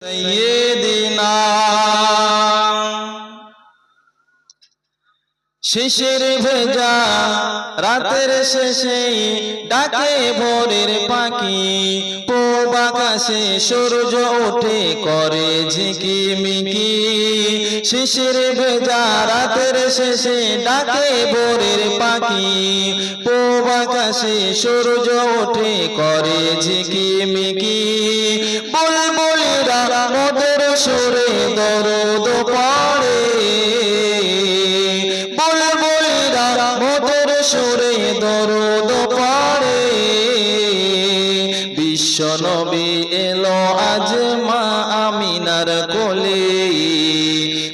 সাইয়্যিদিনা শিশির ভেজা রাতের শেষে ডাকে ভোরের পাখি, পূব আকাশে সূর্য ওঠে করে ঝিকিমিকি। শিশির ভেজা রাতের শেষে ডাকে ভোরের পাখি, পূব আকাশে সূর্য ওঠে করে ঝিকিমিকি। বুলবুলিরা মধুর সুরে দরুদ পড়ে, বুলবুলিরা মধুর সুরে দরুদ পড়ে। বিশ্বনবী এলো আজ মা আমিনার কোলে,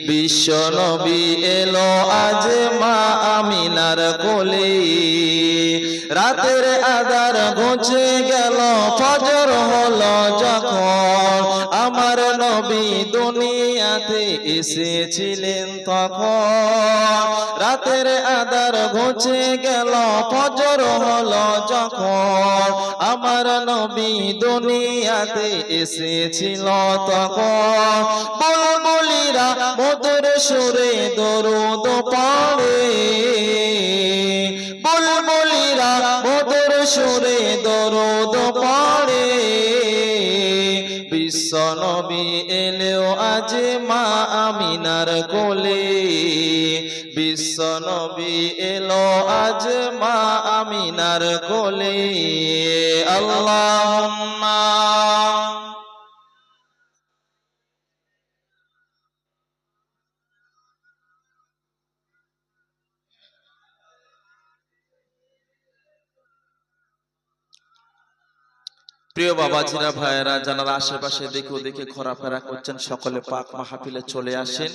বিশ্বনবী এলো আজ মা আমিনার কোলে। রাতের আঁধার ঘুচে গেল, ফজর হলো যখন, আমার নবী দুনিয়াতে এসেছিলেন তখন। রাতের আঁধার ঘুচে গেল, ফজর হলো যখন, আমার নবী দুনিয়াতে এসেছিল তখন। বুলবুলিরা মধুর সুরে দরুদ পড়ে, বুলবুলিরা মধুর সুরে দরুদ পড়ে। বিশ্বনবী এলো আজ মা আমিনার কোলে, বিশ্বনবী এলো আজ মা আমিনার কোলে। আল্লাহুম্মা প্রিয় বাবাজিরা, ভাইয়েরা, যারা আশেপাশে দেখে ঘোরাফেরা করছেন, সকলে পাক মাহফিলে চলে আসেন।